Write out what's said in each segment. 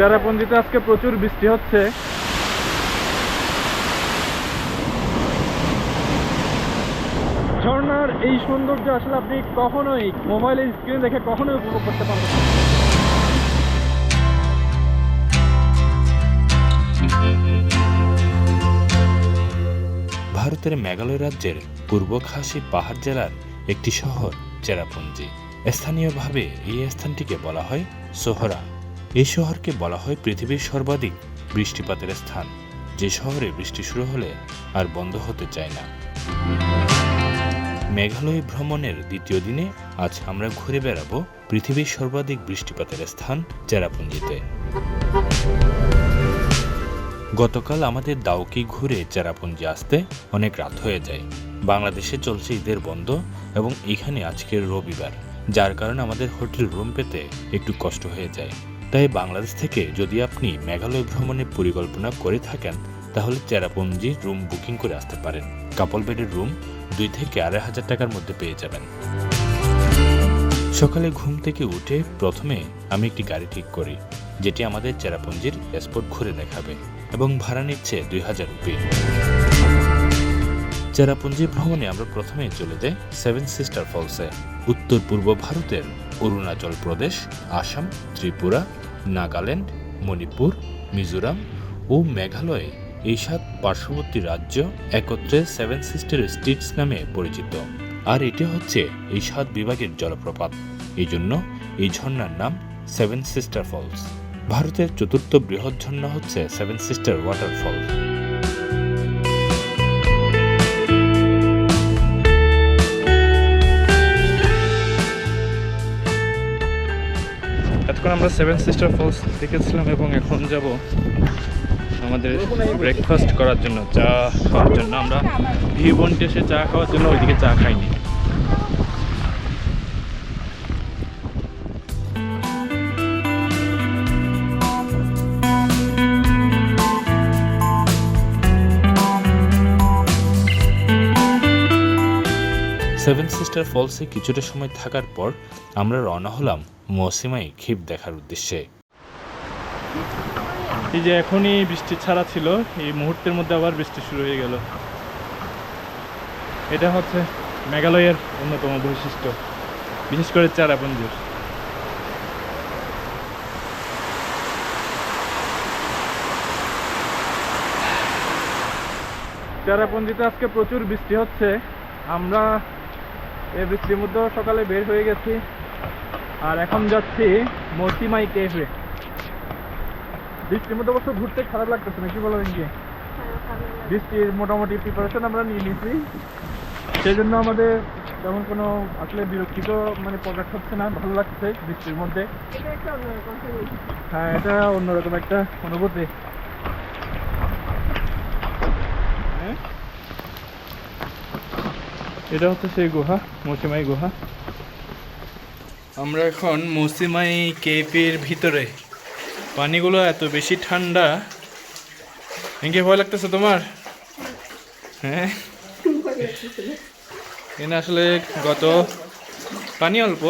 চেরাপুঞ্জিতে আজকে প্রচুর বৃষ্টি হচ্ছে। ঝর্ণার এই সৌন্দর্য আসলে আপনি কখনোই মোবাইলের স্ক্রিনে দেখে কখনোই উপভোগ করতে পারবেন না। ভারতের মেঘালয় রাজ্যের পূর্ব খাসি পাহাড় জেলার একটি শহর চেরাপুঞ্জি। স্থানীয়ভাবে এই স্থানটিকে বলা হয় সোহরা। এই শহরকে বলা হয় পৃথিবীর সর্বাধিক বৃষ্টিপাতের স্থান, যে শহরে বৃষ্টি শুরু হলে আর বন্ধ হতে চায় না। মেঘালয় ভ্রমণের দ্বিতীয় দিনে আজ আমরা ঘুরে বেড়াবো পৃথিবীর সর্বাধিক বৃষ্টিপাতের স্থান চেরাপুঞ্জিতে। গতকাল আমাদের দাউকি ঘুরে চেরাপুঞ্জি আসতে অনেক রাত হয়ে যায়। বাংলাদেশে চলছে ঈদের বন্ধ এবং এখানে আজকের রবিবার, যার কারণে আমাদের হোটেল রুম পেতে একটু কষ্ট হয়ে যায়। তাই বাংলাদেশ থেকে যদি আপনি মেঘালয় ভ্রমণের পরিকল্পনা করে থাকেন তাহলে চেরাপুঞ্জি রুম বুকিং করে আসতে পারেন। কাপল বেডের রুম 2 থেকে 2,500 টাকার মধ্যে পেয়ে যাবেন। সকালে ঘুম থেকে উঠে প্রথমে আমি একটি গাড়ি ঠিক করি, যেটি আমাদের চেরাপুঞ্জির স্পট ঘুরে দেখাবে এবং ভাড়া নিচ্ছে 2,000 রুপি। চেরাপুঞ্জি ভ্রমণে আমরা প্রথমে চলে যাই 7 সিস্টার ফলসে। উত্তর পূর্ব ভারতের অরুণাচল প্রদেশ, আসাম, ত্রিপুরা, নাগাল্যান্ড, মণিপুর, মিজোরাম ও মেঘালয়ে এই 7 পার্শ্ববর্তী রাজ্য একত্রে 7 সিস্টার স্ট্রিটস নামে পরিচিত। আর এটি হচ্ছে এই 7 বিভাগের জলপ্রপাত। এই জন্য এই ঝর্ণার নাম 7 সিস্টার ফলস। ভারতের চতুর্থ বৃহৎ ঝর্ণা হচ্ছে 7 সিস্টার ওয়াটারফল। এতক্ষণ আমরা 7 সিস্টার ফলস দেখেছিলাম এবং এখন যাব আমাদের ব্রেকফাস্ট করার জন্য, চা খাওয়ার জন্য। আমরা ভিউ পয়েন্টে এসে চা খাওয়ার জন্য ওইদিকে চা খাইনি। সেভেন সিস্টার ফলসে কিছুটা সময় থাকার পর আমরা রওনা হলাম মৌসিমাই খিপ দেখার উদ্দেশ্যে। এই যে এখনই বৃষ্টি ছাড়া ছিল, এই মুহূর্তের মধ্যে আবার বৃষ্টি শুরু হয়ে গেল। এটা হচ্ছে মেঘালয়ের অন্যতম বৈশিষ্ট্য, বিশেষ করে চেরাপুঞ্জির। চেরাপুঞ্জিতে আজকে প্রচুর বৃষ্টি হচ্ছে। আমরা এই বৃষ্টির মধ্যেও সকালে বের হয়ে গেছি আর এখন যাচ্ছি মৌসিমাই কেভে। বৃষ্টির মধ্যে অবশ্য ঘুরতে খারাপ লাগতেছে না, কি বলবেন কি? বৃষ্টির মোটামুটি প্রিপারেশন আমরা নিয়ে নিয়েছি, সেই জন্য আমাদের তেমন কোনো আসলে বিরক্তিকর প্রকাশ হচ্ছে না, ভালো লাগছে বৃষ্টির মধ্যে। হ্যাঁ, এটা অন্যরকম একটা অনুভূতি। এটা হচ্ছে সেই গুহা, মৌসিমাই গুহা। আমরা এখন মৌসিমাই কেভের ভিতরে। পানিগুলো এত বেশি ঠান্ডা, এঁকে ভয় লাগতেছে তোমার? হ্যাঁ, এখানে আসলে পানি অল্প।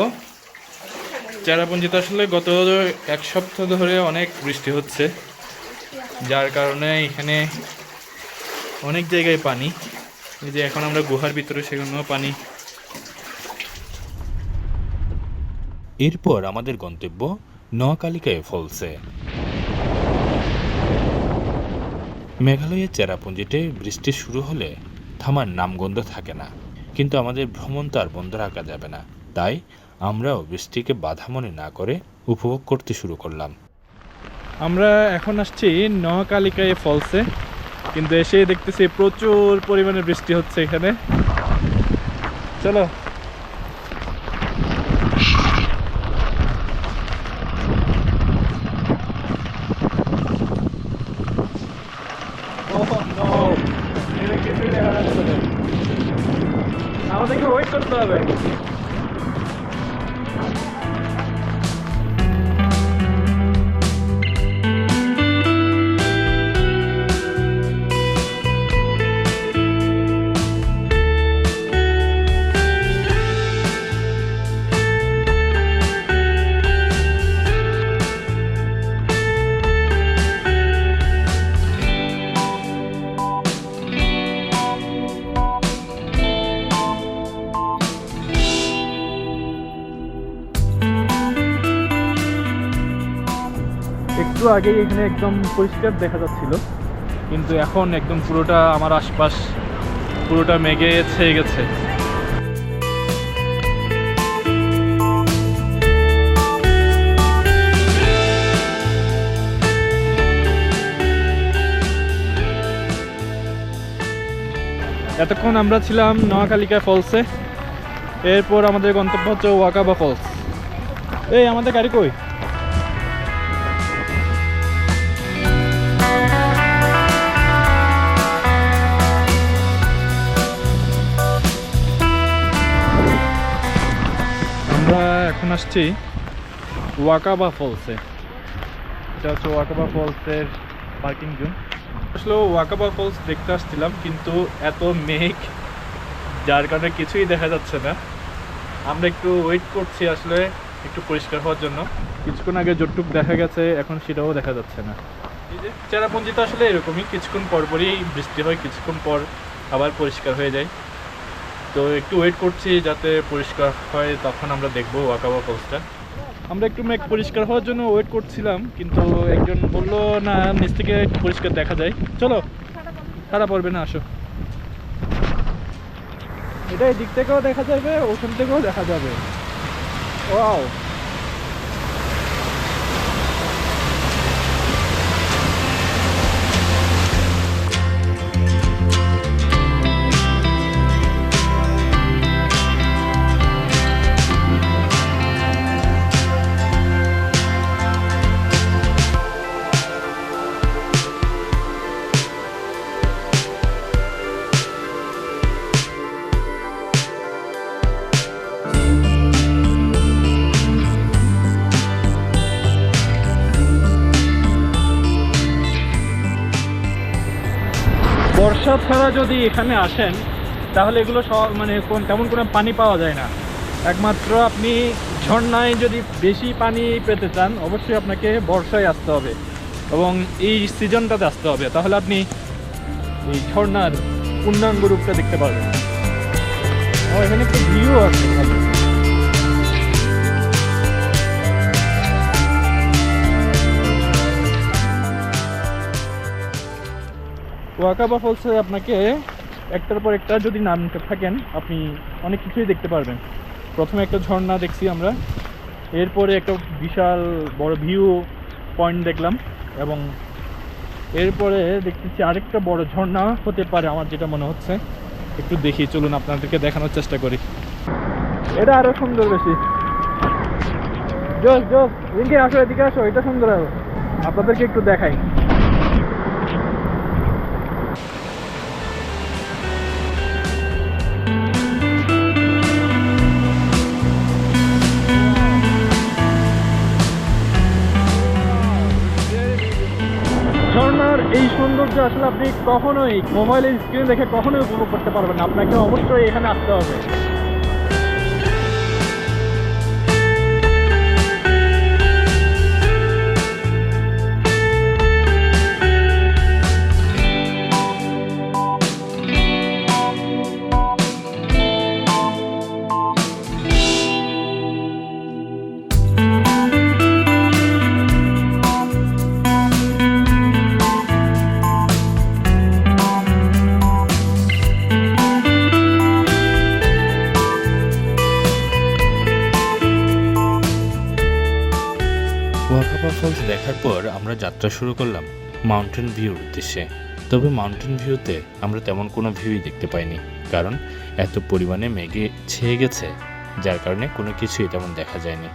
চেরাপুঞ্জিতে আসলে গত 1 সপ্তাহ ধরে অনেক বৃষ্টি হচ্ছে, যার কারণে এখানে অনেক জায়গায় পানি। এই যে এখন আমরা গুহার ভিতরে, সেখানেও পানি। এরপর আমাদের গন্তব্য নোয়াকালিকায় ফলসে। মেঘালয়ের চেরাপুঞ্জিতে বৃষ্টি শুরু হলে থামার নামগন্ধ থাকে না, কিন্তু আমাদের ভ্রমণ তো আর বন্ধ রাখা যাবে না। তাই আমরাও বৃষ্টিকে বাধা মনে না করে উপভোগ করতে শুরু করলাম। আমরা এখন আসছি নোয়াকালিকায় ফলসে, কিন্তু এসে দেখতেছি প্রচুর পরিমাণে বৃষ্টি হচ্ছে এখানে। চলো। আমাদেরকে ওয়েট করতে হবে। একটু আগেই এখানে একদম পরিষ্কার দেখা যাচ্ছিল, কিন্তু এখন একদম পুরোটা আমার আশপাশ পুরোটা মেঘে ছেয়ে গেছে। এতক্ষণ আমরা ছিলাম নোয়াখালীকা ফলসে, এরপর আমাদের গন্তব্য হচ্ছে ওয়াকাবা ফলস। এই আমাদের গাড়ি কই? আমরা এখন আসছি ওয়াকাবা ফলসে। এটা হচ্ছে ওয়াকাবা ফলসের পার্কিং জোন। আসলে ওয়াকাবা ফলস দেখতে আসছিলাম, কিন্তু এত মেঘ যার কারণে কিছুই দেখা যাচ্ছে না। আমরা একটু ওয়েট করছি আসলে একটু পরিষ্কার হওয়ার জন্য। কিছুক্ষণ আগে যতটুক দেখা গেছে এখন সেটাও দেখা যাচ্ছে না। এই যে চেরাপুঞ্জি তো আসলে এরকমই, কিছুক্ষণ পরপরই বৃষ্টি হয়, কিছুক্ষণ পর আবার পরিষ্কার হয়ে যায়। তো একটু ওয়েট করছি যাতে পরিষ্কার হয়, তখন আমরা দেখবো ওয়াকাবা ফলসটা। আমরা একটু মেঘ পরিষ্কার হওয়ার জন্য ওয়েট করছিলাম, কিন্তু একজন বললো না নিচ থেকে পরিষ্কার দেখা যায়। চলো, সারা পড়বে না, আসো। এটা এই দিক থেকেও দেখা যাবে, ওখান থেকেও দেখা যাবে। ওয়াও, বর্ষা ছাড়া যদি এখানে আসেন তাহলে এগুলো সব মানে তেমন কোনো পানি পাওয়া যায় না। একমাত্র আপনি ঝর্ণায় যদি বেশি পানি পেতে চান অবশ্যই আপনাকে বর্ষায় আসতে হবে এবং এই সিজনটাতে আসতে হবে, তাহলে আপনি এই ঝর্ণার পূর্ণাঙ্গ রূপটা দেখতে পারবেন। এখানে একটা ভিউ আছে ভালো। ওয়াকাবা ফলসে আপনাকে একটার পর একটা যদি নামতে থাকেন আপনি অনেক কিছুই দেখতে পারবেন। প্রথমে একটা ঝর্ণা দেখছি আমরা, এরপরে একটা বিশাল বড় ভিউ পয়েন্ট দেখলাম, এবং এরপরে দেখতেছি আরেকটা বড় ঝর্ণা হতে পারে আমার যেটা মনে হচ্ছে। একটু দেখি, চলুন আপনাদেরকে দেখানোর চেষ্টা করি। এটা আরো সুন্দর বেশি। জোস জোস, এদিকে আসো, এদিকে আসো, এটা সুন্দর হবে। আপনাদেরকে একটু দেখাই। ঝর্ণার এই সৌন্দর্য আসলে আপনি কখনোই মোবাইলের স্ক্রিন দেখে কখনোই উপভোগ করতে পারবেন না, আপনাকে অবশ্যই এখানে আসতে হবে। ওয়াকাবা ফলস দেখার পর আমরা যাত্রা শুরু করলাম মাউন্টেন ভিউর উদ্দেশ্যে। তবে মাউন্টেন ভিউতে আমরা তেমন কোনো ভিউই দেখতে পাইনি, কারণ এত পরিমাণে মেঘে ছেয়ে গেছে যার কারণে কোনো কিছুই তেমন দেখা যায়নি।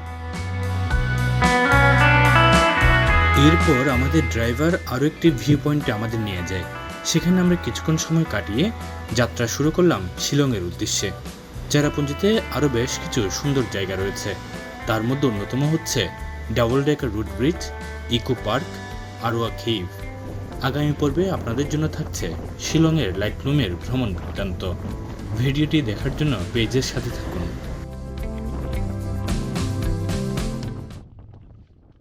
এরপর আমাদের ড্রাইভার আরও একটি ভিউ পয়েন্টে আমাদের নিয়ে যায়। সেখানে আমরা কিছুক্ষণ সময় কাটিয়ে যাত্রা শুরু করলাম শিলংয়ের উদ্দেশ্যে। চেরাপুঞ্জিতে আরও বেশ কিছু সুন্দর জায়গা রয়েছে, তার মধ্যে অন্যতম হচ্ছে double decker root bridge, eco park, Arwah cave. আগামী পর্বে আপনাদের জন্য থাকছে শিলংয়ের লাইটলুমের ভ্রমণ বৃত্তান্ত। ভিডিওটি দেখার জন্য পেজের সাথে থাকুন।